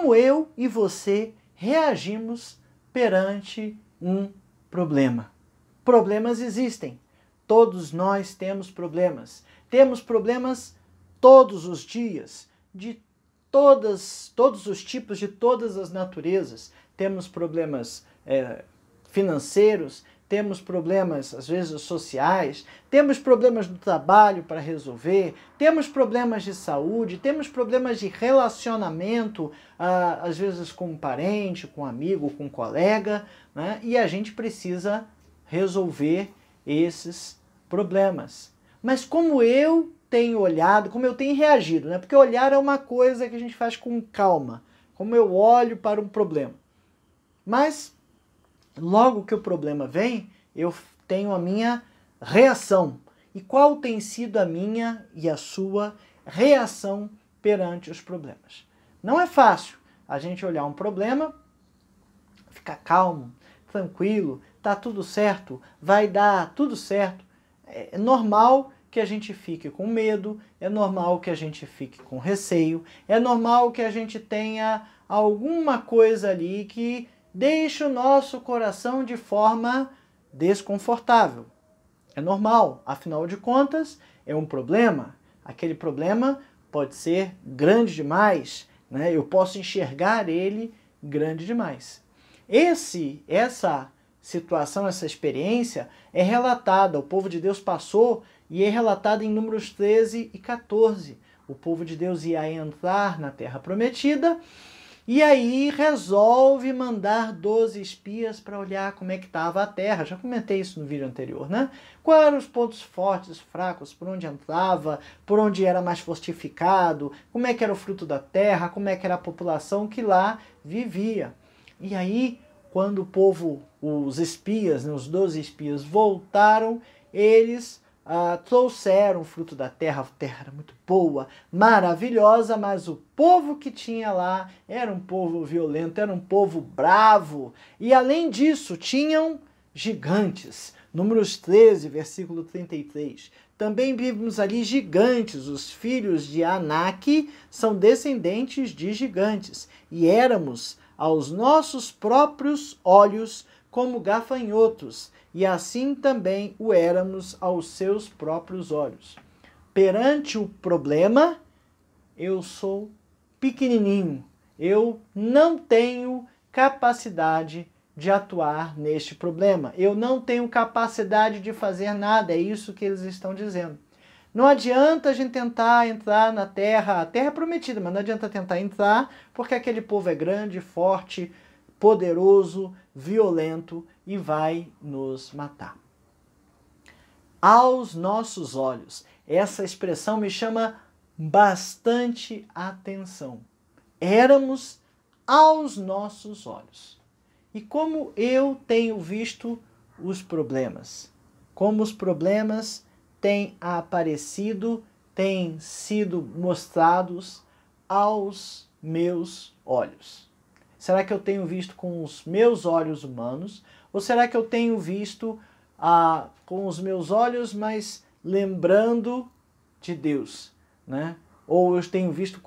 como eu e você reagimos perante um problema. Problemas existem. Todos nós temos problemas. Temos problemas todos os dias, de todos os tipos, de todas as naturezas. Temos problemas financeiros, temos problemas, às vezes, sociais, temos problemas do trabalho para resolver, temos problemas de saúde, temos problemas de relacionamento, às vezes com um parente, com um amigo, com um colega, né? E a gente precisa resolver esses problemas. Mas como eu tenho olhado, como eu tenho reagido, né? Porque olhar é uma coisa que a gente faz com calma, como eu olho para um problema. Mas logo que o problema vem, eu tenho a minha reação. E qual tem sido a minha e a sua reação perante os problemas? Não é fácil a gente olhar um problema, ficar calmo, tranquilo, tá tudo certo, vai dar tudo certo. É normal que a gente fique com medo, é normal que a gente fique com receio, é normal que a gente tenha alguma coisa ali que deixa o nosso coração de forma desconfortável. É normal, afinal de contas, é um problema. Aquele problema pode ser grande demais, né? Eu posso enxergar ele grande demais. Essa situação, essa experiência é relatada, o povo de Deus passou e é relatada em Números 13 e 14. O povo de Deus ia entrar na Terra Prometida e aí resolve mandar 12 espias para olhar como é que estava a terra. Já comentei isso no vídeo anterior, né? Quais eram os pontos fortes, fracos, por onde entrava, por onde era mais fortificado, como é que era o fruto da terra, como é que era a população que lá vivia. E aí, quando o povo, os espias, né, os 12 espias voltaram, eles trouxeram o fruto da terra. A terra era muito boa, maravilhosa, mas o povo que tinha lá era um povo violento, era um povo bravo. E além disso, tinham gigantes. Números 13, versículo 33. Também vimos ali gigantes. Os filhos de Anak são descendentes de gigantes. E éramos, aos nossos próprios olhos, como gafanhotos, e assim também o éramos aos seus próprios olhos. Perante o problema, eu sou pequenininho, eu não tenho capacidade de atuar neste problema, eu não tenho capacidade de fazer nada, é isso que eles estão dizendo. Não adianta a gente tentar entrar na terra, a terra é prometida, mas não adianta tentar entrar, porque aquele povo é grande, forte, poderoso, violento e vai nos matar. Aos nossos olhos. Essa expressão me chama bastante atenção. Éramos aos nossos olhos. E como eu tenho visto os problemas? Como os problemas têm aparecido, têm sido mostrados aos meus olhos? Será que eu tenho visto com os meus olhos humanos? Ou será que eu tenho visto com os meus olhos, mas lembrando de Deus, né? Ou eu tenho visto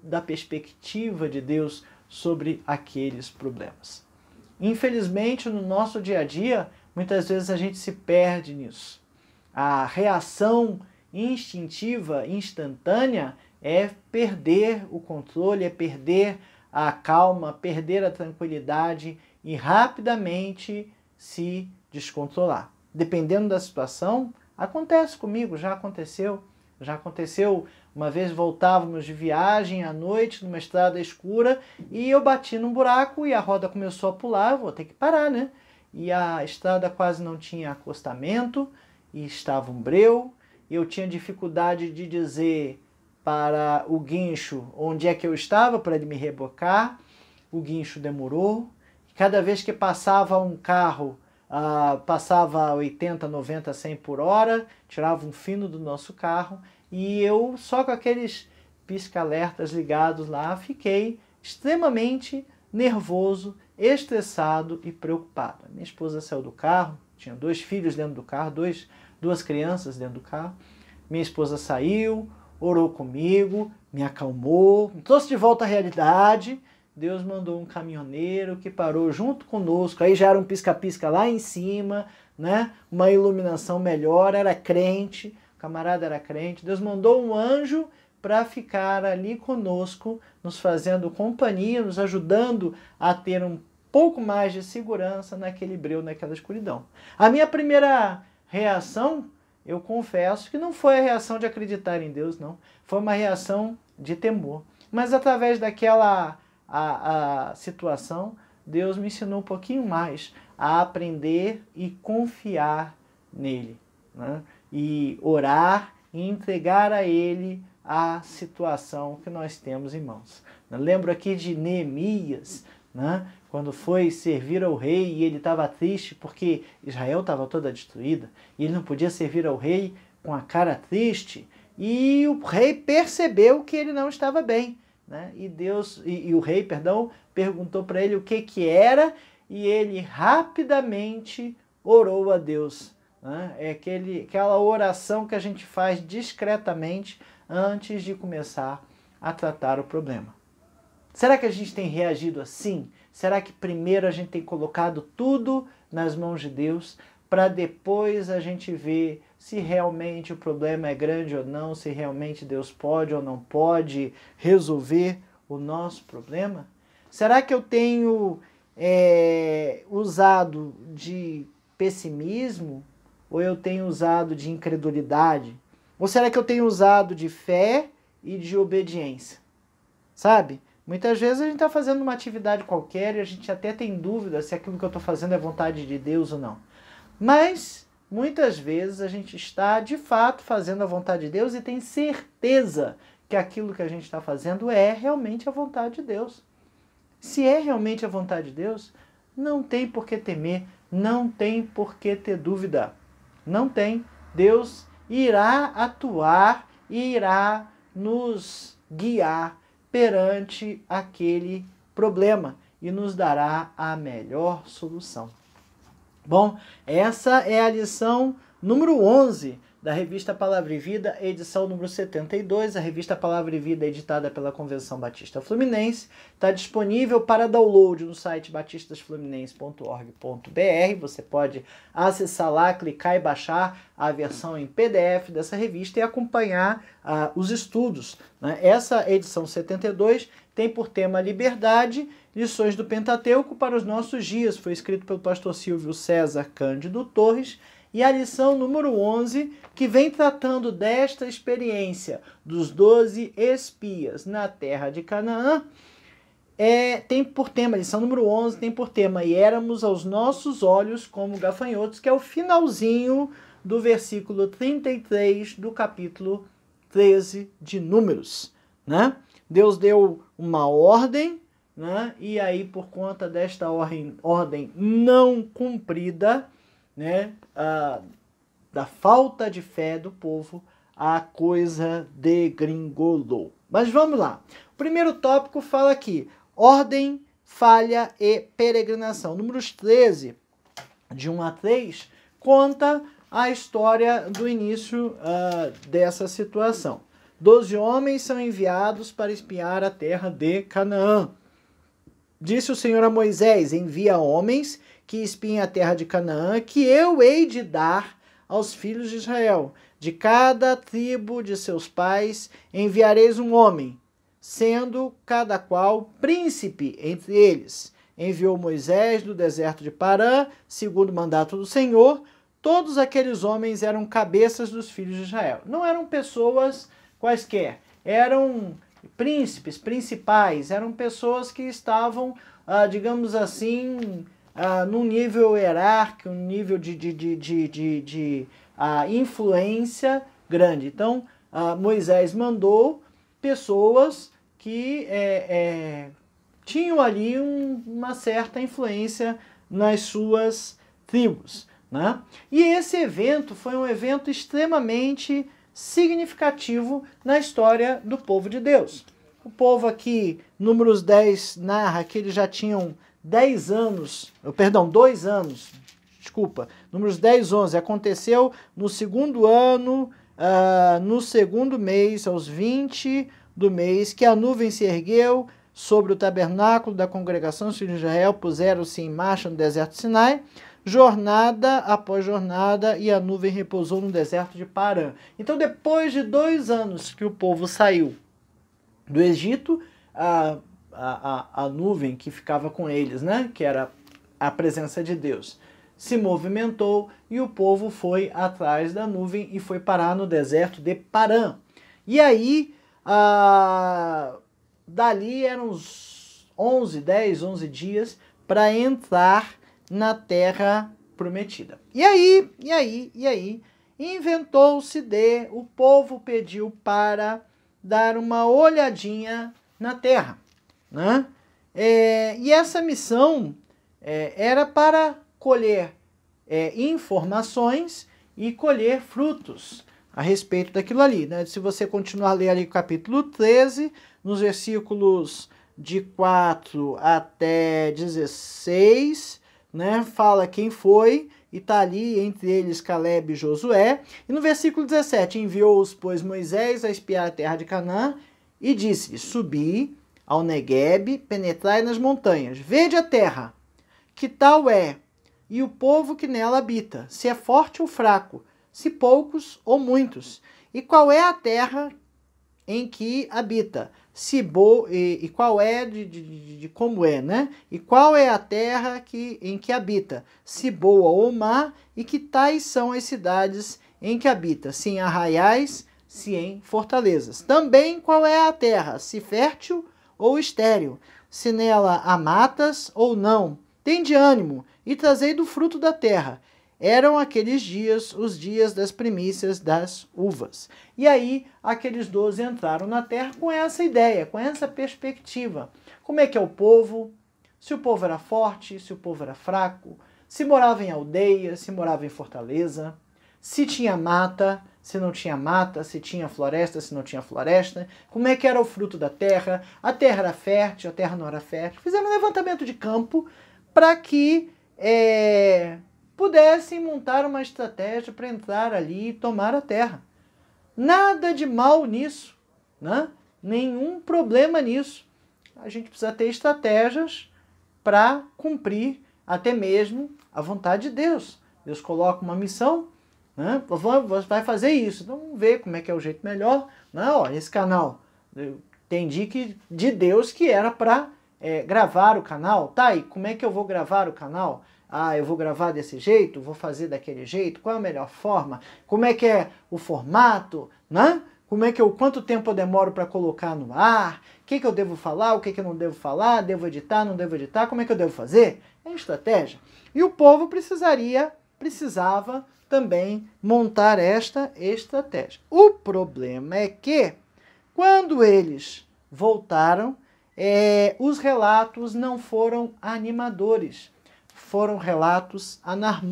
da perspectiva de Deus sobre aqueles problemas? Infelizmente, no nosso dia a dia, muitas vezes a gente se perde nisso. A reação instintiva, instantânea, é perder o controle, é perder a calma, perder a tranquilidade e rapidamente se descontrolar. Dependendo da situação, acontece comigo, já aconteceu. Uma vez voltávamos de viagem à noite, numa estrada escura, e eu bati num buraco e a roda começou a pular, eu vou ter que parar, né? E a estrada quase não tinha acostamento, e estava um breu, e eu tinha dificuldade de dizer para o guincho onde é que eu estava, para ele me rebocar. O guincho demorou. Cada vez que passava um carro, passava 80, 90, 100 por hora, tirava um fino do nosso carro, e eu, só com aqueles pisca-alertas ligados lá, fiquei extremamente nervoso, estressado e preocupado. Minha esposa saiu do carro, tinha 2 filhos dentro do carro, duas crianças dentro do carro. Minha esposa saiu, orou comigo, me acalmou, me trouxe de volta à realidade, Deus mandou um caminhoneiro que parou junto conosco, aí já era um pisca-pisca lá em cima, né? Uma iluminação melhor, era crente, o camarada era crente. Deus mandou um anjo para ficar ali conosco, nos fazendo companhia, nos ajudando a ter um pouco mais de segurança naquele breu, naquela escuridão. A minha primeira reação, eu confesso que não foi a reação de acreditar em Deus, não. Foi uma reação de temor. Mas através daquela a situação, Deus me ensinou um pouquinho mais a aprender e confiar nele, né? E orar e entregar a ele a situação que nós temos em mãos. Lembro aqui de Neemias, né? Quando foi servir ao rei e ele estava triste porque Israel estava toda destruída e ele não podia servir ao rei com a cara triste, e o rei percebeu que ele não estava bem, né? E o rei, perguntou para ele o que era, e ele rapidamente orou a Deus, né? É aquela oração que a gente faz discretamente antes de começar a tratar o problema. Será que a gente tem reagido assim? Será que primeiro a gente tem colocado tudo nas mãos de Deus para depois a gente ver se realmente o problema é grande ou não, se realmente Deus pode ou não pode resolver o nosso problema? Será que eu tenho usado de pessimismo ou eu tenho usado de incredulidade? Ou será que eu tenho usado de fé e de obediência? Sabe? Muitas vezes a gente está fazendo uma atividade qualquer e a gente até tem dúvida se aquilo que eu estou fazendo é vontade de Deus ou não. Mas muitas vezes a gente está de fato fazendo a vontade de Deus e tem certeza que aquilo que a gente está fazendo é realmente a vontade de Deus. Se é realmente a vontade de Deus, não tem por que temer, não tem por que ter dúvida. Não tem. Deus irá atuar e irá nos guiar perante aquele problema e nos dará a melhor solução. Bom, essa é a lição número 11 da revista Palavra e Vida, edição número 72. A revista Palavra e Vida é editada pela Convenção Batista Fluminense. Está disponível para download no site batistasfluminense.org.br. Você pode acessar lá, clicar e baixar a versão em PDF dessa revista e acompanhar os estudos, né? Essa edição 72 tem por tema Liberdade, lições do Pentateuco para os nossos dias. Foi escrito pelo pastor Silvio César Cândido Torres. E a lição número 11, que vem tratando desta experiência dos 12 espias na terra de Canaã, tem por tema, a lição número 11 tem por tema, e éramos aos nossos olhos como gafanhotos, que é o finalzinho do versículo 33 do capítulo 13 de Números, né? Deus deu uma ordem, né? E aí por conta desta ordem não cumprida, né, da falta de fé do povo, a coisa degringolou. Mas vamos lá. O primeiro tópico fala aqui, ordem, falha e peregrinação. Números 13, de 1 a 3, conta a história do início dessa situação. 12 homens são enviados para espiar a terra de Canaã. Disse o Senhor a Moisés, envia homens que espiem a terra de Canaã, que eu hei de dar aos filhos de Israel. De cada tribo de seus pais enviareis um homem, sendo cada qual príncipe entre eles. Enviou Moisés do deserto de Parã, segundo o mandato do Senhor. Todos aqueles homens eram cabeças dos filhos de Israel. Não eram pessoas quaisquer, eram príncipes, principais, eram pessoas que estavam, digamos assim, num nível hierárquico, um nível de influência grande. Então, Moisés mandou pessoas que tinham ali uma certa influência nas suas tribos, né? E esse evento foi um evento extremamente significativo na história do povo de Deus. O povo aqui, Números 10, narra que eles já tinham 2 anos, Números 10, 11, aconteceu no segundo ano, no segundo mês, aos 20 do mês, que a nuvem se ergueu sobre o tabernáculo da congregação, os filhos de Israel puseram-se em marcha no deserto de Sinai, jornada após jornada, e a nuvem repousou no deserto de Parã. Então, depois de 2 anos que o povo saiu do Egito, a nuvem que ficava com eles, né, que era a presença de Deus, se movimentou e o povo foi atrás da nuvem e foi parar no deserto de Parã. E aí, dali eram uns 11 dias para entrar na terra prometida. E aí, inventou-se o povo pediu para dar uma olhadinha na terra, né? E essa missão era para colher informações e colher frutos a respeito daquilo ali, né? Se você continuar a ler ali o capítulo 13, nos versículos de 4 até 16, né, fala quem foi, e está ali entre eles Caleb e Josué. E no versículo 17, enviou-os, pois, Moisés a espiar a terra de Canaã, e disse: subi ao Neguebe, penetrai nas montanhas, vede a terra, que tal é, e o povo que nela habita, se é forte ou fraco, se poucos ou muitos, e qual é a terra em que habita, e qual é de como é, né? E qual é a terra em que habita, se boa ou má, e que tais são as cidades em que habita, se em arraiais, se em fortalezas. Também qual é a terra, se fértil ou estéril, se nela há matas ou não. Tende ânimo e trazei do fruto da terra. Eram aqueles dias, os dias das primícias das uvas. E aí, aqueles 12 entraram na terra com essa ideia, com essa perspectiva. Como é que é o povo? Se o povo era forte, se o povo era fraco, se morava em aldeia, se morava em fortaleza, se tinha mata, se não tinha mata, se tinha floresta, se não tinha floresta, como é que era o fruto da terra, a terra era fértil, a terra não era fértil. Fizeram um levantamento de campo para que pudessem montar uma estratégia para entrar ali e tomar a terra. Nada de mal nisso, né? Nenhum problema nisso. A gente precisa ter estratégias para cumprir até mesmo a vontade de Deus. Deus coloca uma missão, né? Vai fazer isso. Então vamos ver como é que é o jeito melhor. Não, esse canal, eu entendi que de Deus que era para gravar o canal. Tá, e como é que eu vou gravar o canal? Eu vou gravar desse jeito, vou fazer daquele jeito, qual é a melhor forma? Como é que é o formato, né? Quanto tempo eu demoro para colocar no ar? O que eu devo falar, o que eu não devo falar? Devo editar, não devo editar? Como é que eu devo fazer? É estratégia. E o povo precisava também montar esta estratégia. O problema é que, quando eles voltaram, os relatos não foram animadores. Foram relatos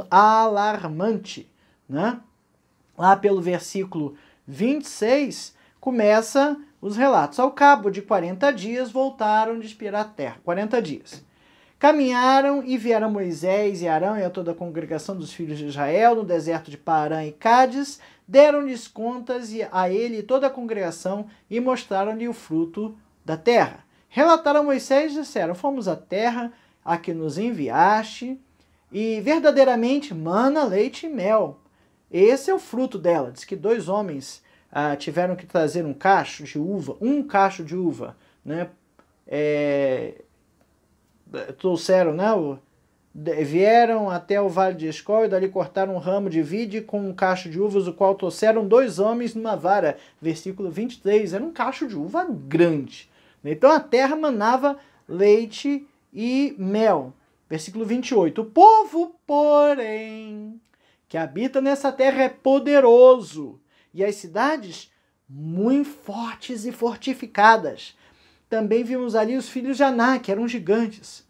alarmantes, né? Lá pelo versículo 26, começa os relatos. Ao cabo de 40 dias, voltaram de espiar a terra. 40 dias. Caminharam e vieram Moisés e Arão e a toda a congregação dos filhos de Israel no deserto de Parã e Cádiz, deram-lhes contas a ele e toda a congregação e mostraram-lhe o fruto da terra. Relataram a Moisés e disseram: fomos à terra a que nos enviaste, e verdadeiramente mana, leite e mel. Esse é o fruto dela. Diz que 2 homens tiveram que trazer um cacho de uva, né? Trouxeram, né? Vieram até o vale de Escol e dali cortaram um ramo de vide com um cacho de uvas, o qual trouxeram 2 homens numa vara. Versículo 23, era um cacho de uva grande. Então a terra manava leite e mel. Versículo 28. O povo, porém, que habita nessa terra é poderoso, e as cidades muito fortes e fortificadas. Também vimos ali os filhos de Aná, que eram gigantes.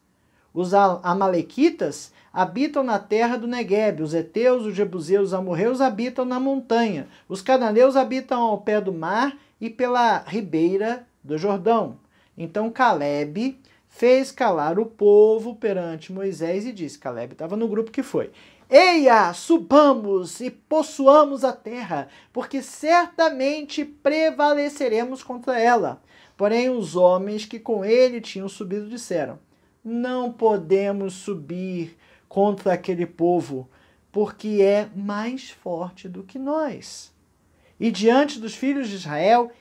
Os amalequitas habitam na terra do Neguebe. Os heteus, os jebuseus, os amorreus habitam na montanha. Os cananeus habitam ao pé do mar e pela ribeira do Jordão. Então Caleb fez calar o povo perante Moisés e disse, Caleb estava no grupo que foi: eia, subamos e possuamos a terra, porque certamente prevaleceremos contra ela. Porém, os homens que com ele tinham subido disseram: não podemos subir contra aquele povo, porque é mais forte do que nós. E diante dos filhos de Israel,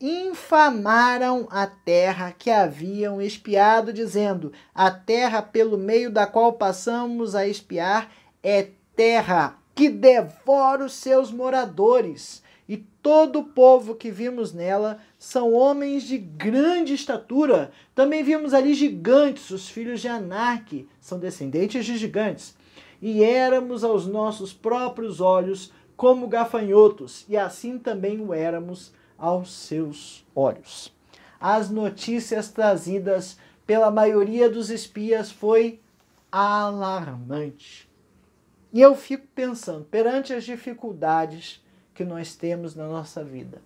infamaram a terra que haviam espiado, dizendo: a terra pelo meio da qual passamos a espiar é terra que devora os seus moradores, e todo o povo que vimos nela são homens de grande estatura. Também vimos ali gigantes, os filhos de Anak, são descendentes de gigantes. E éramos aos nossos próprios olhos como gafanhotos, e assim também o éramos aos seus olhos. As notícias trazidas pela maioria dos espias foi alarmante. E eu fico pensando, perante as dificuldades que nós temos na nossa vida,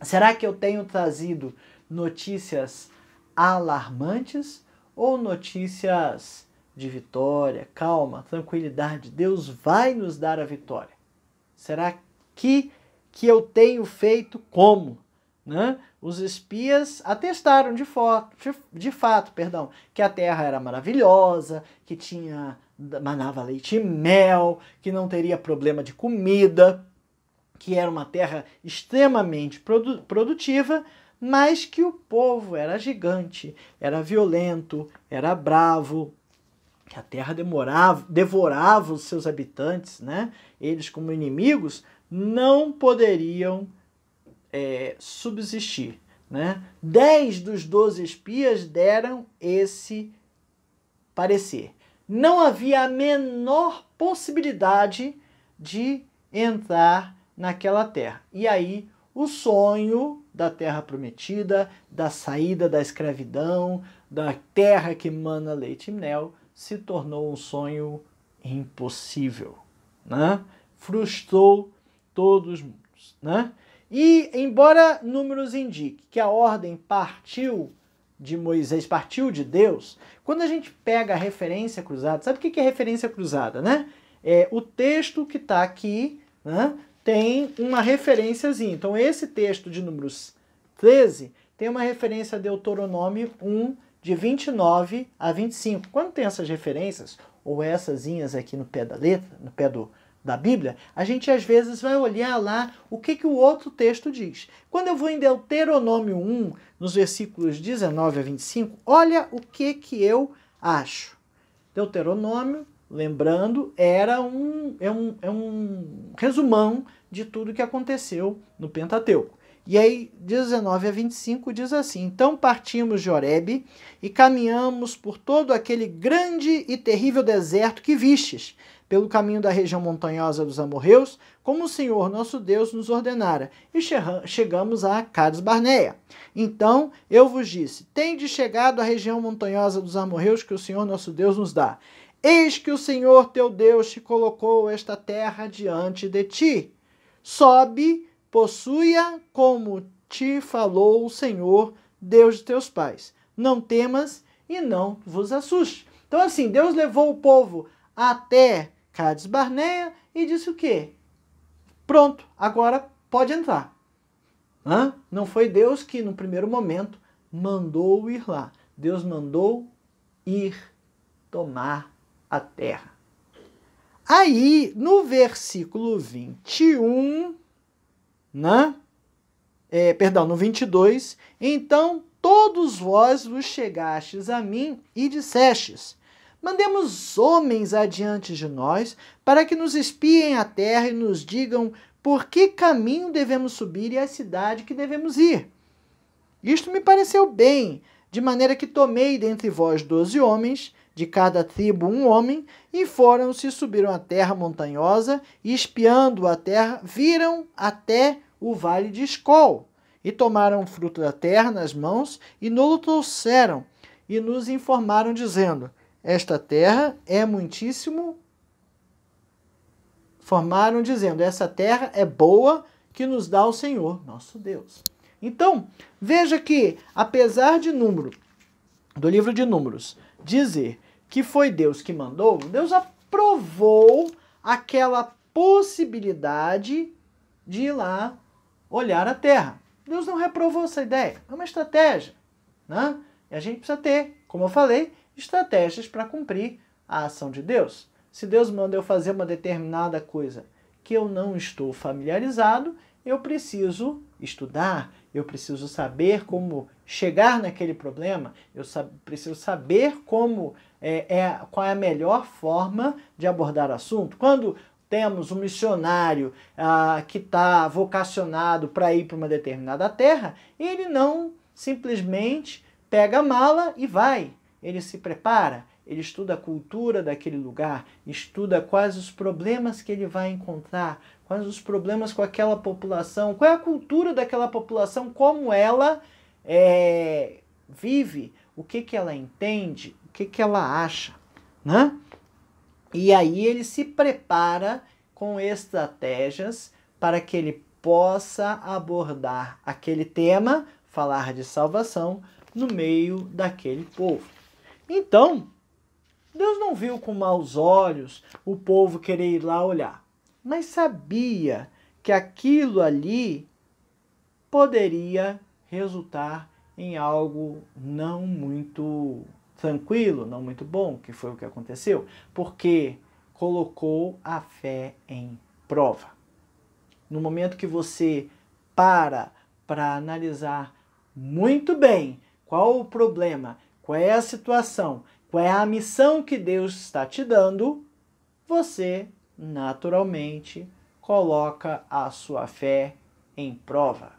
será que eu tenho trazido notícias alarmantes ou notícias de vitória, calma, tranquilidade? Deus vai nos dar a vitória. Será que eu tenho feito como? Né? Os espias atestaram de fato, que a terra era maravilhosa, que manava leite e mel, que não teria problema de comida, que era uma terra extremamente produtiva, mas que o povo era gigante, era violento, era bravo, que a terra devorava os seus habitantes, né? Eles, como inimigos, não poderiam subsistir, né? 10 dos 12 espias deram esse parecer. Não havia a menor possibilidade de entrar naquela terra. E aí, o sonho da terra prometida, da saída da escravidão, da terra que mana leite e mel, se tornou um sonho impossível, né? Frustrou todos os mundos, né? E, embora Números indique que a ordem partiu de Moisés, partiu de Deus, quando a gente pega a referência cruzada, sabe o que é referência cruzada, né? É o texto que está aqui, né? Tem uma referênciazinha. Então, esse texto de Números 13 tem uma referência a Deuteronômio 1, de 29 a 25. Quando tem essas referências, ou essas aqui no pé da letra, no pé da Bíblia, a gente às vezes vai olhar lá o que o outro texto diz. Quando eu vou em Deuteronômio 1, nos versículos 19 a 25, olha o que eu acho. Deuteronômio, lembrando, é um resumão de tudo que aconteceu no Pentateuco. E aí, 19 a 25 diz assim: então partimos de Horebe e caminhamos por todo aquele grande e terrível deserto que vistes, pelo caminho da região montanhosa dos amorreus, como o Senhor nosso Deus nos ordenara, e chegamos a Cades Barneia. Então eu vos disse: tendes chegado à região montanhosa dos amorreus que o Senhor nosso Deus nos dá. Eis que o Senhor teu Deus te colocou esta terra diante de ti. Sobe, possui-a como te falou o Senhor, Deus de teus pais. Não temas e não vos assuste. Então assim, Deus levou o povo até Cades Barneia e disse o quê? Pronto, agora pode entrar. Não foi Deus que no primeiro momento mandou ir lá. Deus mandou ir tomar a terra. Aí, no versículo 21... no 22, então todos vós vos chegastes a mim e dissestes: mandemos homens adiante de nós, para que nos espiem a terra e nos digam por que caminho devemos subir e a cidade que devemos ir. Isto me pareceu bem, de maneira que tomei dentre vós 12 homens, de cada tribo um homem, e foram-se, subiram a terra montanhosa, e espiando a terra, viram até o vale de Escol, e tomaram o fruto da terra nas mãos, e nolo trouxeram, e nos informaram, dizendo: esta terra é muitíssimo... Formaram, dizendo: essa terra é boa, que nos dá o Senhor, nosso Deus. Então, veja que, apesar de do livro de Números dizer que foi Deus que mandou, Deus aprovou aquela possibilidade de ir lá olhar a terra. Deus não reprovou essa ideia. É uma estratégia, né? E a gente precisa ter, como eu falei, estratégias para cumprir a ação de Deus. Se Deus manda eu fazer uma determinada coisa que eu não estou familiarizado, eu preciso estudar, eu preciso saber como chegar naquele problema, preciso saber como qual é a melhor forma de abordar o assunto. Quando temos um missionário que está vocacionado para ir para uma determinada terra, ele não simplesmente pega a mala e vai. Ele se prepara, ele estuda a cultura daquele lugar, estuda quais os problemas que ele vai encontrar, quais os problemas com aquela população, qual é a cultura daquela população, como ela vive, o que ela entende, o que ela acha, né? E aí ele se prepara com estratégias para que ele possa abordar aquele tema, falar de salvação, no meio daquele povo. Então, Deus não viu com maus olhos o povo querer ir lá olhar, mas sabia que aquilo ali poderia resultar em algo não muito tranquilo, não muito bom, que foi o que aconteceu, porque colocou a fé em prova. No momento que você para analisar muito bem qual o problema, qual é a situação, qual é a missão que Deus está te dando, você naturalmente coloca a sua fé em prova,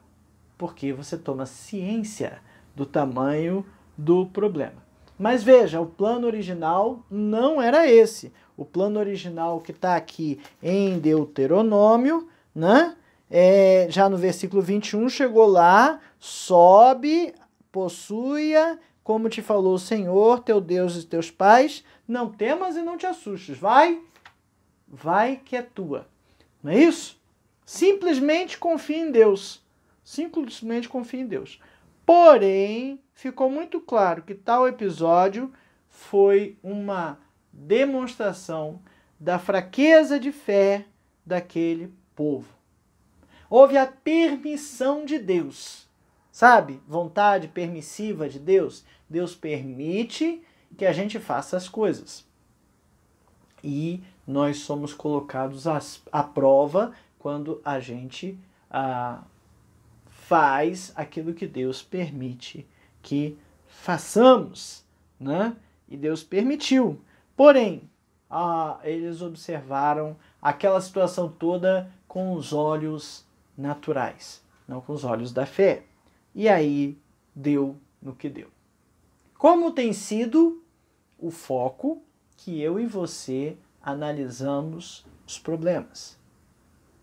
porque você toma ciência do tamanho do problema. Mas veja, o plano original não era esse. O plano original que está aqui em Deuteronômio, né? Já no versículo 21, chegou lá, sobe, possua, como te falou o Senhor, teu Deus e teus pais, não temas e não te assustes, vai que é tua. Não é isso? Simplesmente confia em Deus. Simplesmente confia em Deus. Porém, ficou muito claro que tal episódio foi uma demonstração da fraqueza de fé daquele povo. Houve a permissão de Deus, sabe? Vontade permissiva de Deus. Deus permite que a gente faça as coisas. E nós somos colocados à prova quando a gente faz aquilo que Deus permite que façamos, né? E Deus permitiu. Porém, eles observaram aquela situação toda com os olhos naturais, não com os olhos da fé. E aí deu no que deu. Como tem sido o foco que eu e você analisamos os problemas?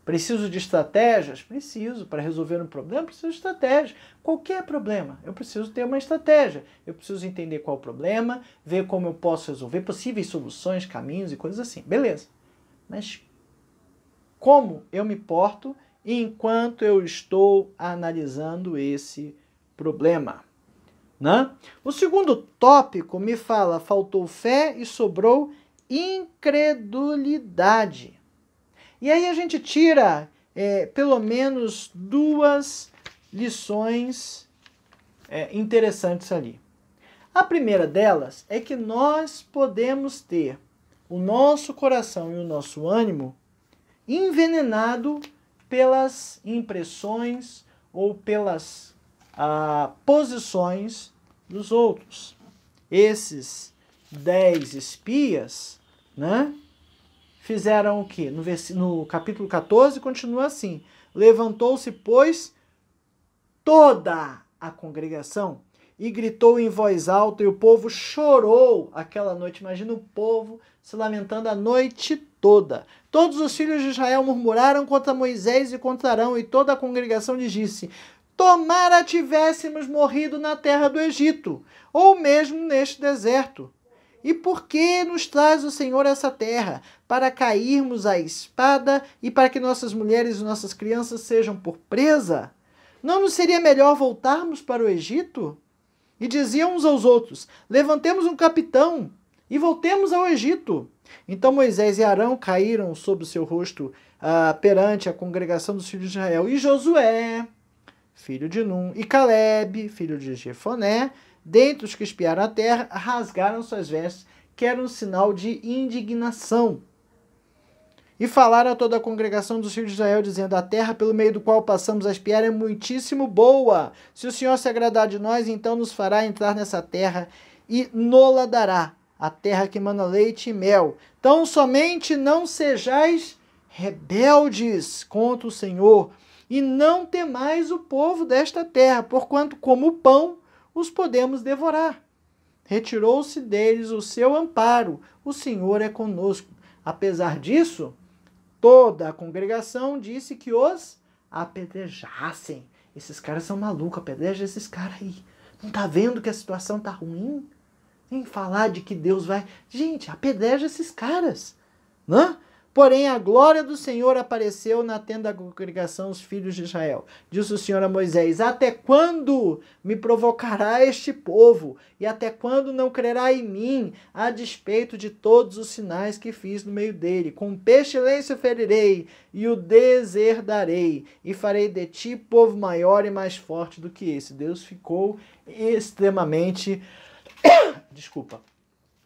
Preciso de estratégias? Preciso. Para resolver um problema, preciso de estratégia. Qualquer problema, eu preciso ter uma estratégia. Eu preciso entender qual é o problema, ver como eu posso resolver, possíveis soluções, caminhos e coisas assim. Beleza. Mas como eu me porto enquanto eu estou analisando esse problema? Né? O segundo tópico me fala, faltou fé e sobrou incredulidade. E aí a gente tira pelo menos duas lições interessantes ali. A primeira delas é que nós podemos ter o nosso coração e o nosso ânimo envenenado pelas impressões ou pelas posições dos outros. Esses 10 espias, né? Fizeram o quê? No capítulo 14 continua assim. Levantou-se, pois, toda a congregação e gritou em voz alta, e o povo chorou aquela noite. Imagina o povo se lamentando a noite toda. Todos os filhos de Israel murmuraram contra Moisés e contra Arão, e toda a congregação lhes disse: tomara tivéssemos morrido na terra do Egito, ou mesmo neste deserto. E por que nos traz o Senhor essa terra? Para cairmos à espada e para que nossas mulheres e nossas crianças sejam por presa? Não nos seria melhor voltarmos para o Egito? E diziam uns aos outros: levantemos um capitão e voltemos ao Egito. Então Moisés e Arão caíram sobre o seu rosto perante a congregação dos filhos de Israel. E Josué filho de Num, e Caleb, filho de Jefoné, dentre os que espiaram a terra, rasgaram suas vestes, que era um sinal de indignação. E falaram a toda a congregação dos filhos de Israel, dizendo: a terra pelo meio do qual passamos a espiar é muitíssimo boa. Se o Senhor se agradar de nós, então nos fará entrar nessa terra e nola dará, a terra que mana leite e mel. Então somente não sejais rebeldes contra o Senhor, e não temais o povo desta terra, porquanto como pão os podemos devorar. Retirou-se deles o seu amparo, o Senhor é conosco. Apesar disso, toda a congregação disse que os apedrejassem. Esses caras são malucos, apedreja esses caras aí. Não tá vendo que a situação tá ruim? Vem falar de que Deus vai... Gente, apedreja esses caras, né? Porém, a glória do Senhor apareceu na tenda da congregação, os filhos de Israel. Disse o Senhor a Moisés: até quando me provocará este povo? E até quando não crerá em mim, a despeito de todos os sinais que fiz no meio dele? Com pestilência o ferirei e o deserdarei, e farei de ti povo maior e mais forte do que esse. Deus ficou extremamente,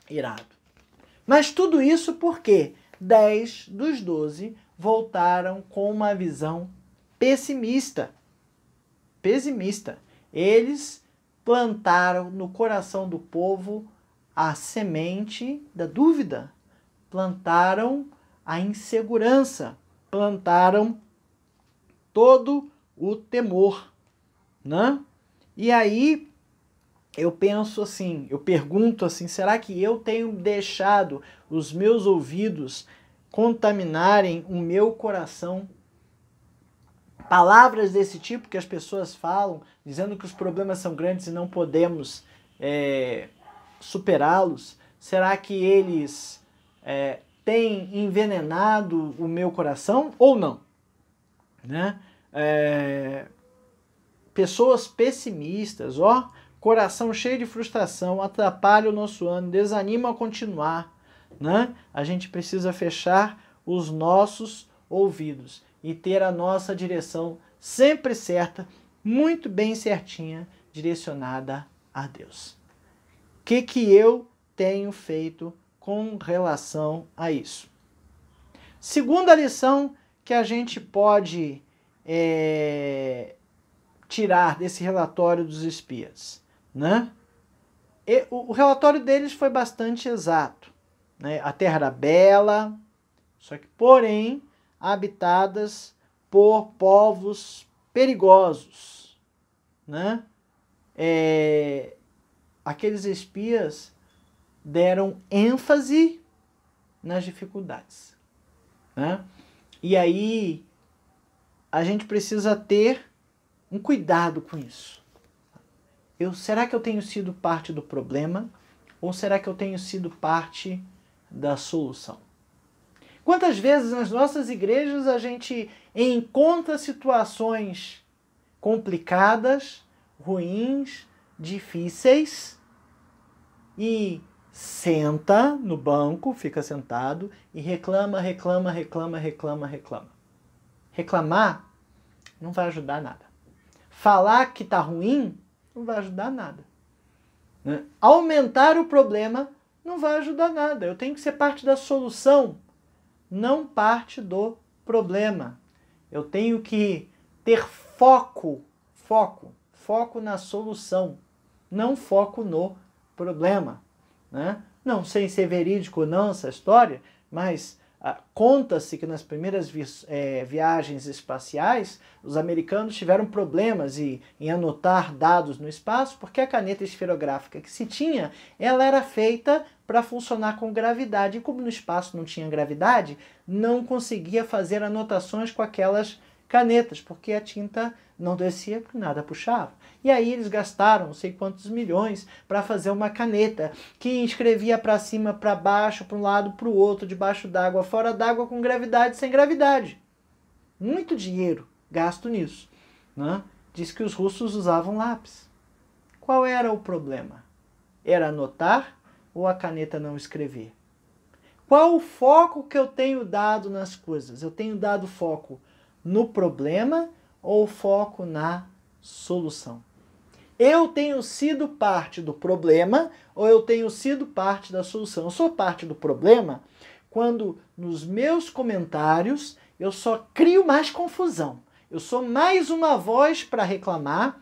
irado. Mas tudo isso por quê? 10 dos 12 voltaram com uma visão pessimista. Eles plantaram no coração do povo a semente da dúvida, plantaram a insegurança, plantaram todo o temor, né? E aí eu pergunto assim, será que eu tenho deixado os meus ouvidos contaminarem o meu coração? Palavras desse tipo que as pessoas falam, dizendo que os problemas são grandes e não podemos superá-los, será que eles têm envenenado o meu coração ou não? Né? Pessoas pessimistas, coração cheio de frustração, atrapalha o nosso ano, desanima a continuar, né? A gente precisa fechar os nossos ouvidos e ter a nossa direção sempre certa, muito bem certinha, direcionada a Deus. O que eu tenho feito com relação a isso? Segunda lição que a gente pode tirar desse relatório dos espias, né? O relatório deles foi bastante exato, né? A terra era bela, só que, porém, habitadas por povos perigosos, né? Aqueles espias deram ênfase nas dificuldades, né? E aí a gente precisa ter um cuidado com isso. Será que eu tenho sido parte do problema ou será que eu tenho sido parte da solução? Quantas vezes nas nossas igrejas a gente encontra situações complicadas, ruins, difíceis e senta no banco, fica sentado e reclama. Reclamar não vai ajudar nada. Falar que tá ruim não vai ajudar nada, né? Aumentar o problema não vai ajudar nada. Eu tenho que ser parte da solução, não parte do problema. Eu tenho que ter foco na solução, não foco no problema, né? Não sei se é verídico ou não essa história, mas conta-se que nas primeiras viagens espaciais, os americanos tiveram problemas em anotar dados no espaço, porque a caneta esferográfica que se tinha, ela era feita para funcionar com gravidade. E como no espaço não tinha gravidade, não conseguia fazer anotações com aquelas canetas, porque a tinta não descia, porque nada puxava. E aí eles gastaram não sei quantos milhões para fazer uma caneta que escrevia para cima, para baixo, para um lado, para o outro, debaixo d'água, fora d'água, com gravidade, sem gravidade. Muito dinheiro gasto nisso, né? Diz que os russos usavam lápis. Qual era o problema? Era anotar ou a caneta não escrever? Qual o foco que eu tenho dado nas coisas? Eu tenho dado foco no problema ou foco na solução. Eu tenho sido parte do problema ou eu tenho sido parte da solução? Eu sou parte do problema quando nos meus comentários eu só crio mais confusão. Eu sou mais uma voz para reclamar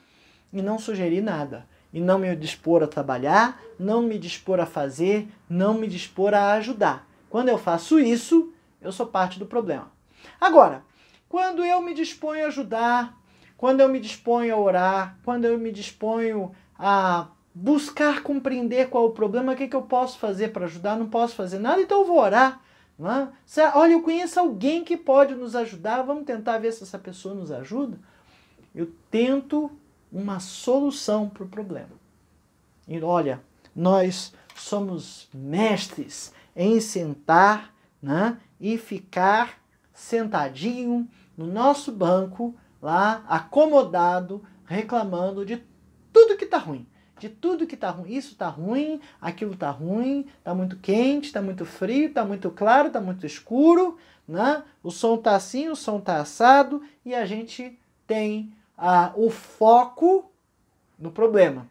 e não sugerir nada. E não me dispor a trabalhar, não me dispor a fazer, não me dispor a ajudar. Quando eu faço isso, eu sou parte do problema. Agora, quando eu me disponho a ajudar, quando eu me disponho a orar, quando eu me disponho a buscar compreender qual é o problema, o que eu posso fazer para ajudar? Não posso fazer nada, então eu vou orar. Não é? Olha, eu conheço alguém que pode nos ajudar, vamos tentar ver se essa pessoa nos ajuda. Eu tento uma solução para o problema. E olha, nós somos mestres em sentar, né, e ficar sentadinho no nosso banco, lá, acomodado, reclamando de tudo que está ruim. De tudo que está ruim. Isso está ruim, aquilo está ruim, está muito quente, está muito frio, está muito claro, está muito escuro, né? O som está assim, o som está assado, e a gente tem o foco no problema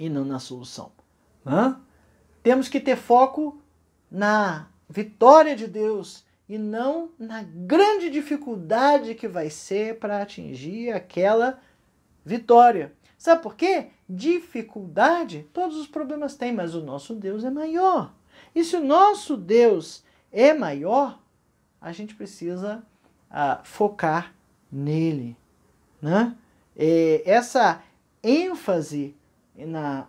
e não na solução. Né? Temos que ter foco na vitória de Deus e não na grande dificuldade que vai ser para atingir aquela vitória. Sabe por quê? Dificuldade, todos os problemas têm, mas o nosso Deus é maior. E se o nosso Deus é maior, a gente precisa focar nele. Né? Essa ênfase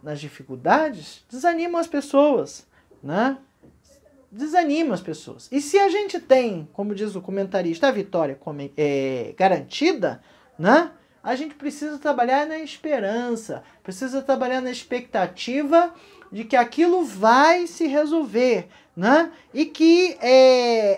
nas dificuldades desanima as pessoas. Né? Desanima as pessoas. E se a gente tem, como diz o comentarista, a vitória garantida, né? A gente precisa trabalhar na esperança, precisa trabalhar na expectativa de que aquilo vai se resolver, né? E que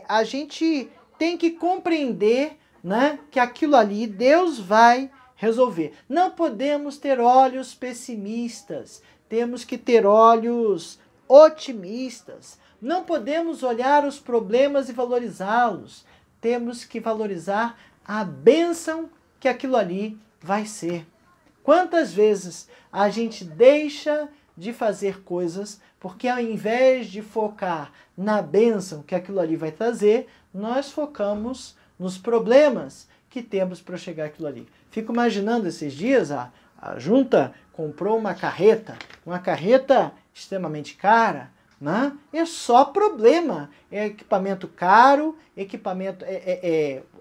a gente tem que compreender, né, que aquilo ali Deus vai resolver. Não podemos ter olhos pessimistas, temos que ter olhos otimistas. Não podemos olhar os problemas e valorizá-los, temos que valorizar a bênção que aquilo ali vai ser. Quantas vezes a gente deixa de fazer coisas porque ao invés de focar na bênção que aquilo ali vai trazer, nós focamos nos problemas que temos para chegar àquilo ali. Fico imaginando esses dias, a junta comprou uma carreta extremamente cara, né? É só problema. É equipamento caro,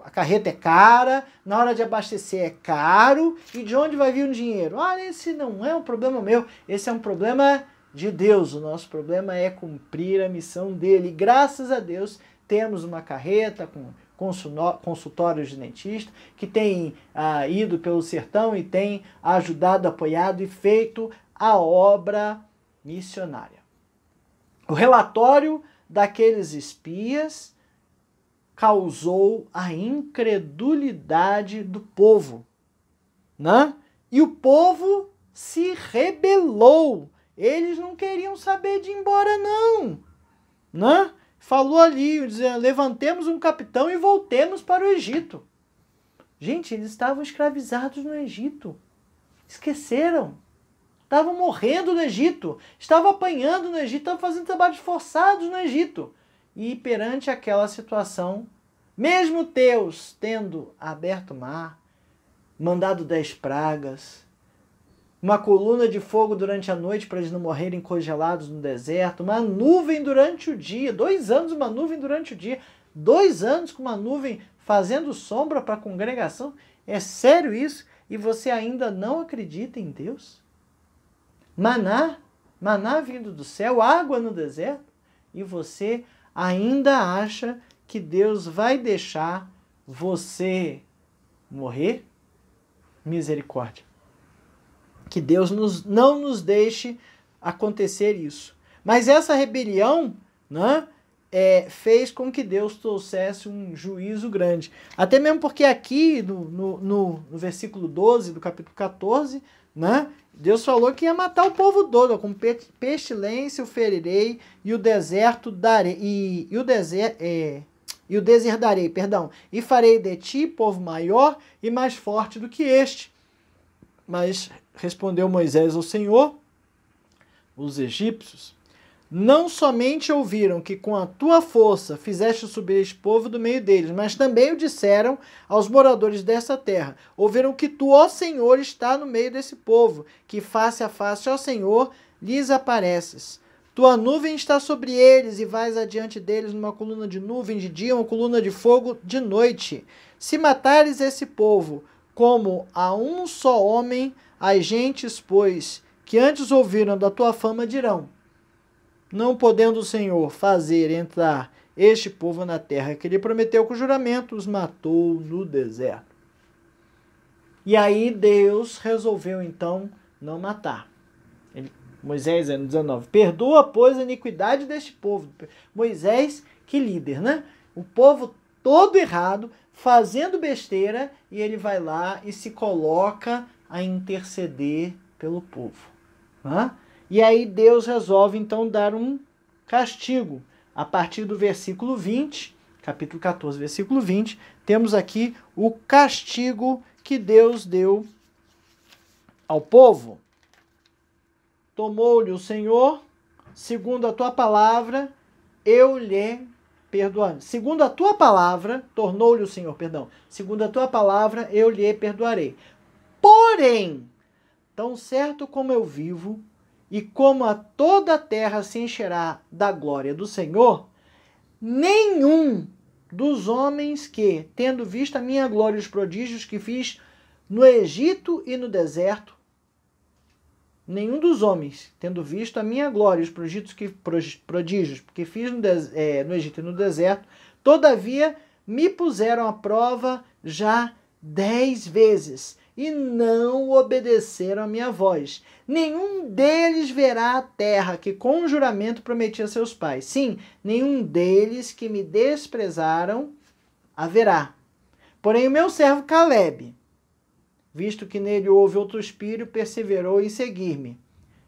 a carreta é cara, na hora de abastecer é caro, e de onde vai vir o dinheiro? Olha, esse não é um problema meu, esse é um problema de Deus. O nosso problema é cumprir a missão dele. E graças a Deus temos uma carreta com consultórios de dentista, que tem ido pelo sertão e tem ajudado, apoiado e feito a obra missionária. O relatório daqueles espias causou a incredulidade do povo, né? E o povo se rebelou. Eles não queriam saber de ir embora, não, né? Falou ali, dizendo, levantemos um capitão e voltemos para o Egito. Gente, eles estavam escravizados no Egito. Esqueceram. Estavam morrendo no Egito. Estavam apanhando no Egito. Estavam fazendo trabalhos forçados no Egito. E perante aquela situação, mesmo Deus tendo aberto o mar, mandado 10 pragas, uma coluna de fogo durante a noite para eles não morrerem congelados no deserto, uma nuvem durante o dia, 2 anos uma nuvem durante o dia, 2 anos com uma nuvem fazendo sombra para a congregação. É sério isso? E você ainda não acredita em Deus? Maná vindo do céu, água no deserto, e você ainda acha que Deus vai deixar você morrer? Misericórdia. Que Deus não nos deixe acontecer isso. Mas essa rebelião, né, fez com que Deus trouxesse um juízo grande. Até mesmo porque aqui no versículo 12 do capítulo 14, né, Deus falou que ia matar o povo todo, com pestilência o ferirei e o deserto darei, e o deserdarei, e farei de ti povo maior e mais forte do que este. Mas respondeu Moisés ao Senhor: os egípcios não somente ouviram que com a tua força fizeste subir este povo do meio deles, mas também o disseram aos moradores dessa terra. Ouviram que tu, ó Senhor, está no meio desse povo, que face a face, ó Senhor, lhes apareces. Tua nuvem está sobre eles e vais adiante deles numa coluna de nuvem de dia, uma coluna de fogo de noite. Se matares esse povo como a um só homem, as gentes, pois, que antes ouviram da tua fama, dirão: não podendo o Senhor fazer entrar este povo na terra que lhe prometeu com juramento, os matou no deserto. E aí Deus resolveu então não matar. Moisés, no 19, perdoa, pois, a iniquidade deste povo. Moisés, que líder, né? O povo todo errado, fazendo besteira, e ele vai lá e se coloca a interceder pelo povo. Né? E aí Deus resolve então dar um castigo. A partir do versículo 20, capítulo 14, versículo 20, temos aqui o castigo que Deus deu ao povo. Tomou-lhe o Senhor, segundo a tua palavra, eu lhe perdoarei. Segundo a tua palavra, tornou-lhe o Senhor, perdão. Segundo a tua palavra, eu lhe perdoarei. Porém, tão certo como eu vivo, e como a toda a terra se encherá da glória do Senhor, nenhum dos homens que, tendo visto a minha glória e os prodígios que fiz no Egito e no deserto, nenhum dos homens, tendo visto a minha glória e os prodígios que fiz no Egito e no deserto, todavia me puseram à prova já 10 vezes, e não obedeceram a minha voz. Nenhum deles verá a terra que com juramento prometi a seus pais. Sim, nenhum deles que me desprezaram haverá. Porém o meu servo Calebe, visto que nele houve outro espírito, perseverou em seguir-me.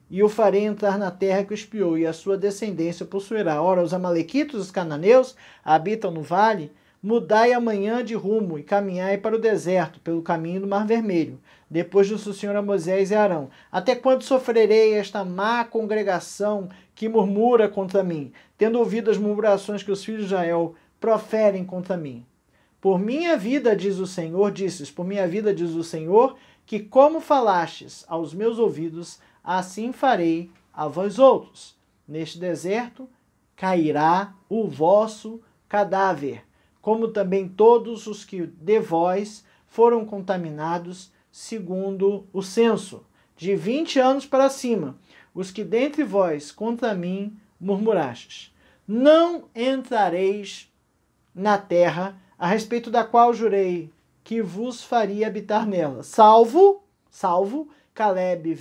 E o farei entrar na terra que o espiou, e a sua descendência possuirá. Ora, os amalequitos, os cananeus, habitam no vale. Mudai amanhã de rumo e caminhai para o deserto, pelo caminho do Mar Vermelho. Depois disse o Senhor a Moisés e Arão: até quando sofrerei esta má congregação que murmura contra mim, tendo ouvido as murmurações que os filhos de Israel proferem contra mim? Por minha vida, diz o Senhor, por minha vida, diz o Senhor, que como falastes aos meus ouvidos, assim farei a vós outros. Neste deserto cairá o vosso cadáver, como também todos os que de vós foram contaminados segundo o censo, de 20 anos para cima, os que dentre vós contra mim murmurastes. Não entrareis na terra a respeito da qual jurei que vos faria habitar nela, salvo Calebe,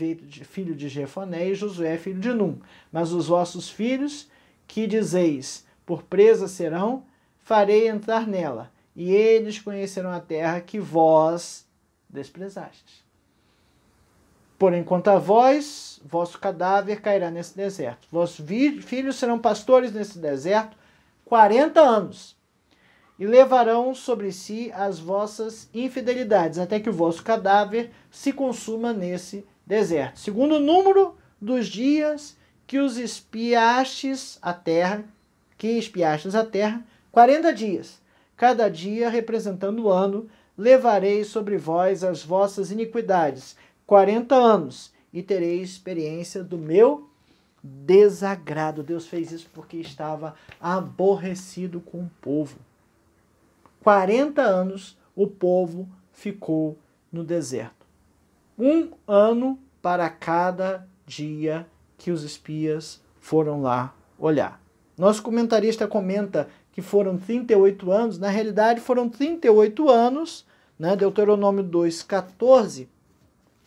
filho de Jefoné, e Josué, filho de Num. Mas os vossos filhos, que dizeis, por presa serão, farei entrar nela, e eles conhecerão a terra que vós desprezastes. Porém, quanto a vós, vosso cadáver cairá nesse deserto. Vossos filhos serão pastores nesse deserto 40 anos, e levarão sobre si as vossas infidelidades, até que o vosso cadáver se consuma nesse deserto. Segundo o número dos dias que os espiastes a terra, 40 dias, cada dia representando o ano, levarei sobre vós as vossas iniquidades, 40 anos, e tereis experiência do meu desagrado. Deus fez isso porque estava aborrecido com o povo. 40 anos o povo ficou no deserto. 1 ano para cada dia que os espias foram lá olhar. Nosso comentarista comenta que foram 38 anos, na realidade foram 38 anos, né? Deuteronômio 2,14,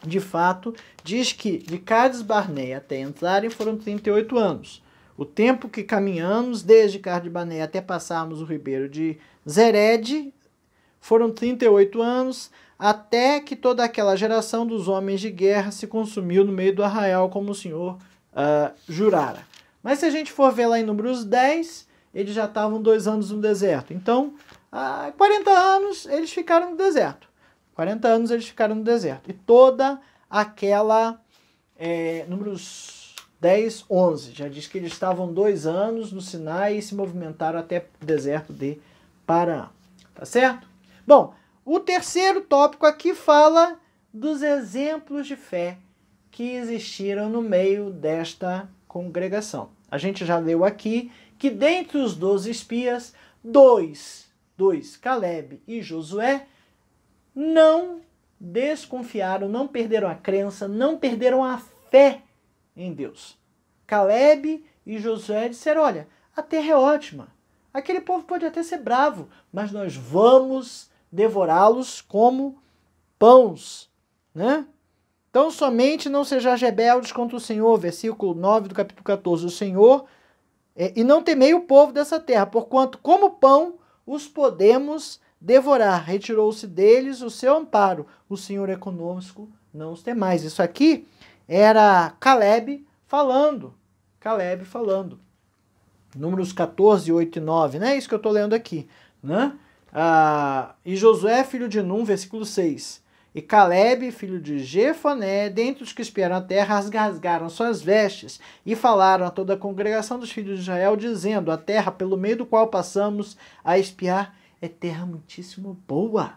de fato, diz que de Cades Barneia até entrarem foram 38 anos. O tempo que caminhamos desde Cades Barneia até passarmos o ribeiro de Zered foram 38 anos, até que toda aquela geração dos homens de guerra se consumiu no meio do arraial, como o Senhor jurara. Mas se a gente for ver lá em Números 10, eles já estavam 2 anos no deserto. Então, 40 anos eles ficaram no deserto. 40 anos eles ficaram no deserto. E toda aquela, Números 10, 11, já diz que eles estavam 2 anos no Sinai e se movimentaram até o deserto de Parã, tá certo? Bom, o terceiro tópico aqui fala dos exemplos de fé que existiram no meio desta congregação. A gente já leu aqui que dentre os 12 espias, dois, Caleb e Josué, não desconfiaram, não perderam a crença, não perderam a fé em Deus. Caleb e Josué disseram, olha, a terra é ótima, aquele povo pode até ser bravo, mas nós vamos devorá-los como pães, né? Então, somente não sejais rebeldes contra o Senhor, versículo 9 do capítulo 14, o Senhor, e não temei o povo dessa terra, porquanto como pão os podemos devorar. Retirou-se deles o seu amparo, o Senhor é conosco, não os temais. Isso aqui era Caleb falando. Números 14, 8 e 9, né? Isso que eu estou lendo aqui, né? E Josué, filho de Num, versículo 6. E Caleb, filho de Jefoné, dentre os que espiaram a terra, rasgaram suas vestes e falaram a toda a congregação dos filhos de Israel, dizendo, a terra pelo meio do qual passamos a espiar é terra muitíssimo boa.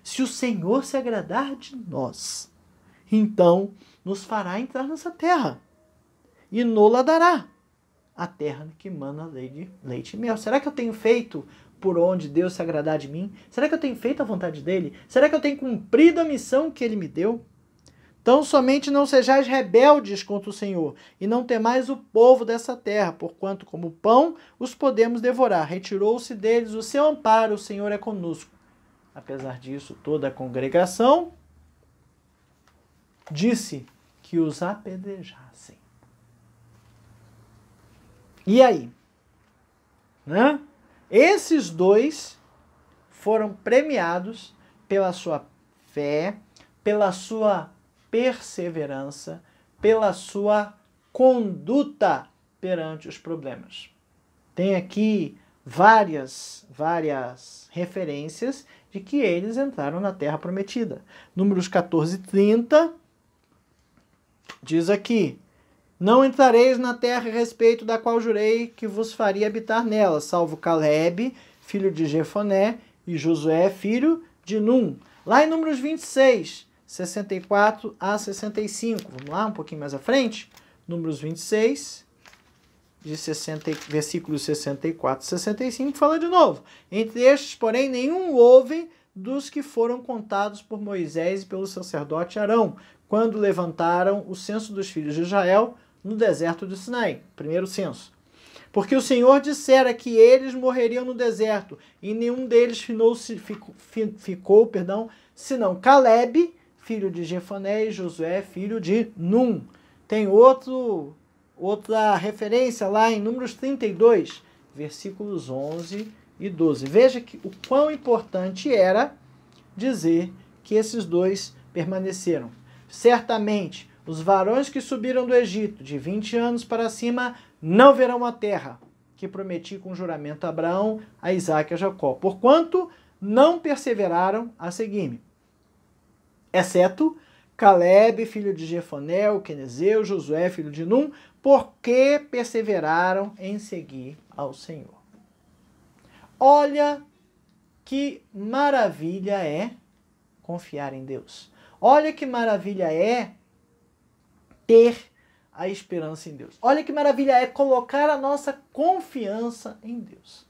Se o Senhor se agradar de nós, então nos fará entrar nessa terra e nola dará a terra que mana leite e mel. Será que eu tenho feito por onde Deus se agradar de mim? Será que eu tenho feito a vontade dele? Será que eu tenho cumprido a missão que ele me deu? Então somente não sejais rebeldes contra o Senhor, e não temais o povo dessa terra, porquanto como pão os podemos devorar. Retirou-se deles o seu amparo, o Senhor é conosco. Apesar disso, toda a congregação disse que os apedrejassem. E aí? Né? Esses dois foram premiados pela sua fé, pela sua perseverança, pela sua conduta perante os problemas. Tem aqui várias referências de que eles entraram na Terra Prometida. Números 14, 30 diz aqui, não entrareis na terra a respeito da qual jurei que vos faria habitar nela, salvo Caleb, filho de Jefoné, e Josué, filho de Num. Lá em Números 26, 64 a 65. Vamos lá, um pouquinho mais à frente. Números 26, versículos 64 e 65, fala de novo. Entre estes, porém, nenhum houve dos que foram contados por Moisés e pelo sacerdote Arão, quando levantaram o censo dos filhos de Israel no deserto do Sinai, primeiro censo. Porque o Senhor dissera que eles morreriam no deserto, e nenhum deles ficou, senão Caleb, filho de Jefoné, e Josué, filho de Num. Tem outra referência lá em Números 32, versículos 11 e 12. Veja que o quão importante era dizer que esses dois permaneceram. Certamente, os varões que subiram do Egito, de 20 anos para cima, não verão a terra que prometi com juramento a Abraão, a Isaque e a Jacó, porquanto não perseveraram a seguir-me. Exceto Caleb, filho de Jefoné, o quenezeu, Josué, filho de Num, porque perseveraram em seguir ao Senhor. Olha que maravilha é confiar em Deus. Olha que maravilha é ter a esperança em Deus. Olha que maravilha é colocar a nossa confiança em Deus.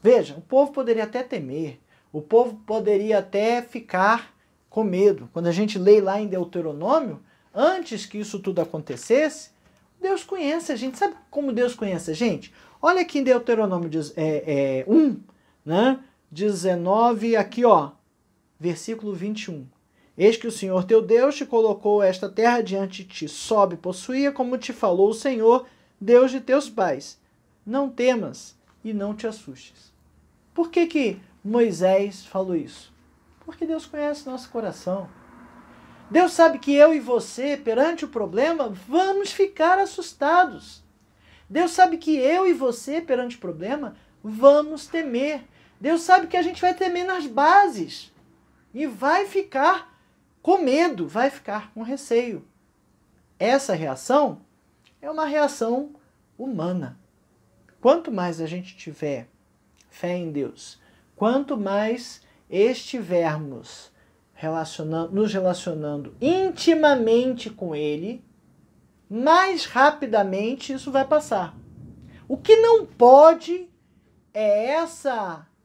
Veja, o povo poderia até temer, o povo poderia até ficar com medo. Quando a gente lê lá em Deuteronômio, antes que isso tudo acontecesse, Deus conhece a gente. Sabe como Deus conhece a gente? Olha aqui em Deuteronômio 1, né? 19, aqui ó, versículo 21. Eis que o Senhor teu Deus te colocou esta terra diante de ti, sobe e possuía, como te falou o Senhor, Deus de teus pais. Não temas e não te assustes. Por que Moisés falou isso? Porque Deus conhece nosso coração. Deus sabe que eu e você, perante o problema, vamos ficar assustados. Deus sabe que eu e você, perante o problema, vamos temer. Deus sabe que a gente vai temer nas bases e vai ficar com medo, vai ficar com receio. Essa reação é uma reação humana. Quanto mais a gente tiver fé em Deus, quanto mais estivermos nos relacionando intimamente com Ele, mais rapidamente isso vai passar. O que não pode é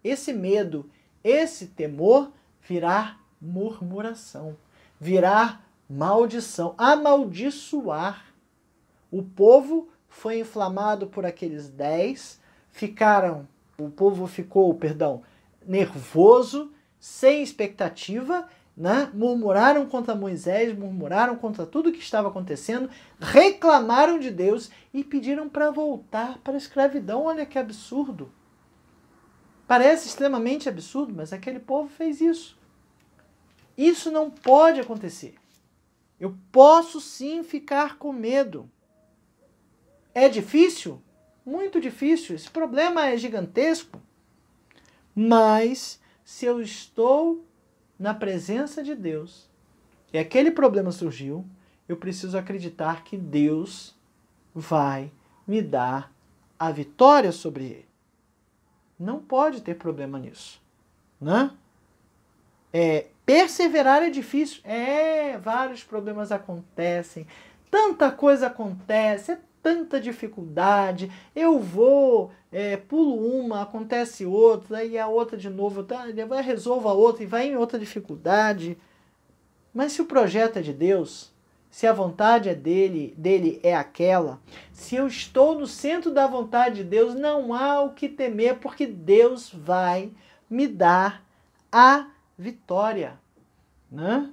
esse medo, esse temor virar murmuração, virar maldição, amaldiçoar. O povo foi inflamado por aqueles 10, o povo ficou, nervoso, sem expectativa, né? Murmuraram contra Moisés, murmuraram contra tudo que estava acontecendo, reclamaram de Deus e pediram para voltar para a escravidão. Olha que absurdo. Parece extremamente absurdo, mas aquele povo fez isso. Isso não pode acontecer. Eu posso sim ficar com medo. É difícil? Muito difícil. Esse problema é gigantesco. Mas se eu estou na presença de Deus e aquele problema surgiu, eu preciso acreditar que Deus vai me dar a vitória sobre ele. Não pode ter problema nisso, né? Perseverar é difícil. Vários problemas acontecem, tanta coisa acontece, tanta dificuldade. Eu vou, pulo uma, acontece outra, e a outra de novo, resolvo a outra e vai em outra dificuldade. Mas se o projeto é de Deus, se a vontade dele é aquela, se eu estou no centro da vontade de Deus, não há o que temer, porque Deus vai me dar a vitória, né?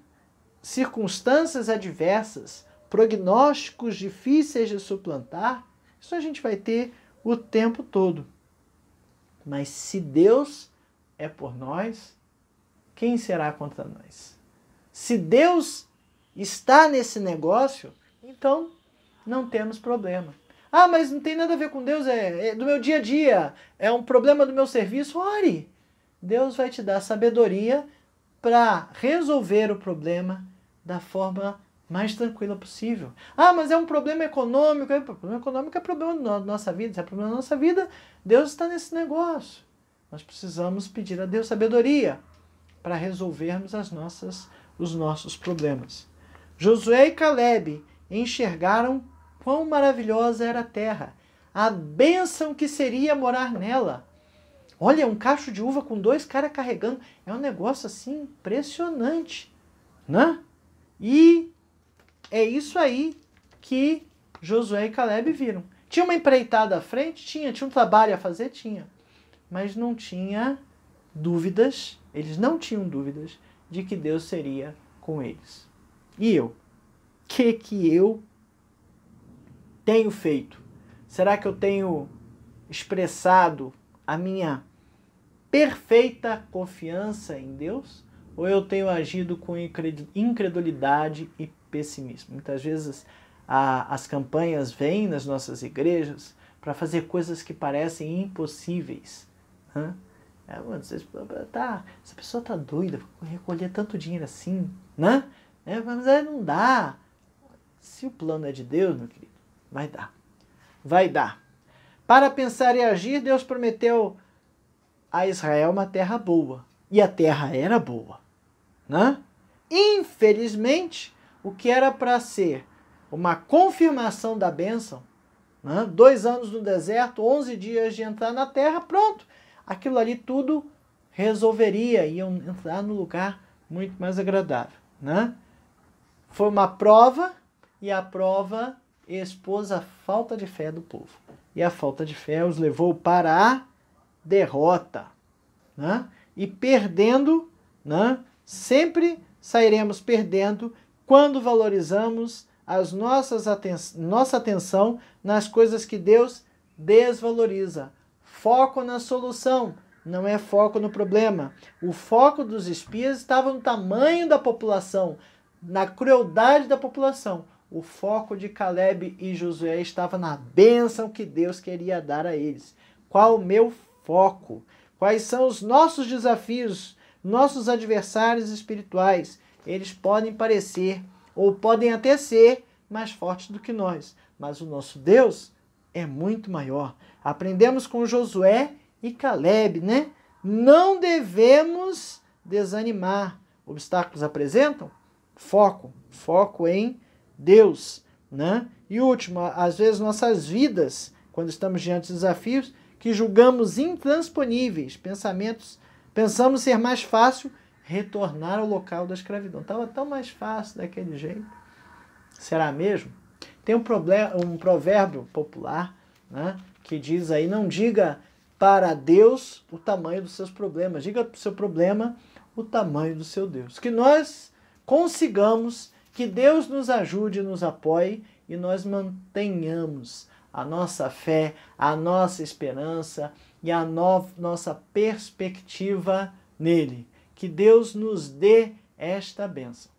Circunstâncias adversas, prognósticos difíceis de suplantar, isso a gente vai ter o tempo todo. Mas se Deus é por nós, quem será contra nós? Se Deus está nesse negócio, então não temos problema. Ah, mas não tem nada a ver com Deus, é do meu dia a dia, é um problema do meu serviço. Ore! Deus vai te dar sabedoria para resolver o problema da forma mais tranquila possível. Ah, mas é um problema econômico. O problema econômico é problema da nossa vida. Se é problema da nossa vida, Deus está nesse negócio. Nós precisamos pedir a Deus sabedoria para resolvermos os nossos problemas. Josué e Caleb enxergaram quão maravilhosa era a terra, a bênção que seria morar nela. Olha, um cacho de uva com 2 caras carregando. É um negócio assim impressionante, né? E é isso aí que Josué e Caleb viram. Tinha uma empreitada à frente? Tinha um trabalho a fazer? Tinha. Mas não tinha dúvidas, eles não tinham dúvidas de que Deus seria com eles. E eu? O que eu tenho feito? Será que eu tenho expressado a minha perfeita confiança em Deus? Ou eu tenho agido com incredulidade e pessimismo? Muitas vezes as campanhas vêm nas nossas igrejas para fazer coisas que parecem impossíveis. Né? Essa pessoa está doida, vou recolher tanto dinheiro assim, né? Mas não dá. Se o plano é de Deus, meu querido, vai dar. Vai dar. Para pensar e agir, Deus prometeu a Israel uma terra boa. E a terra era boa. Né? Infelizmente, o que era para ser uma confirmação da bênção, né? 2 anos no deserto, 11 dias de entrar na terra, pronto. Aquilo ali tudo resolveria, iam entrar no lugar muito mais agradável. Né? Foi uma prova, e a prova expôs a falta de fé do povo. E a falta de fé os levou para a derrota. Né? E perdendo, né? Sempre sairemos perdendo quando valorizamos nossa atenção nas coisas que Deus desvaloriza. Foco na solução, não é foco no problema. O foco dos espias estava no tamanho da população, na crueldade da população. O foco de Caleb e Josué estava na bênção que Deus queria dar a eles. Qual o meu foco? Quais são os nossos desafios, nossos adversários espirituais? eles podem parecer, ou podem até ser, mais fortes do que nós. Mas o nosso Deus é muito maior. Aprendemos com Josué e Caleb, né? Não devemos desanimar. Obstáculos apresentam? Foco em Deus, né? E último, às vezes nossas vidas, quando estamos diante de desafios que julgamos intransponíveis, pensamos ser mais fácil retornar ao local da escravidão. Estava tão mais fácil daquele jeito. Será mesmo? Tem um provérbio popular, né, que diz aí, não diga para Deus o tamanho dos seus problemas, diga para o seu problema o tamanho do seu Deus. Que nós consigamos, que Deus nos ajude e nos apoie e nós mantenhamos a nossa fé, a nossa esperança e a nossa perspectiva nele. Que Deus nos dê esta bênção.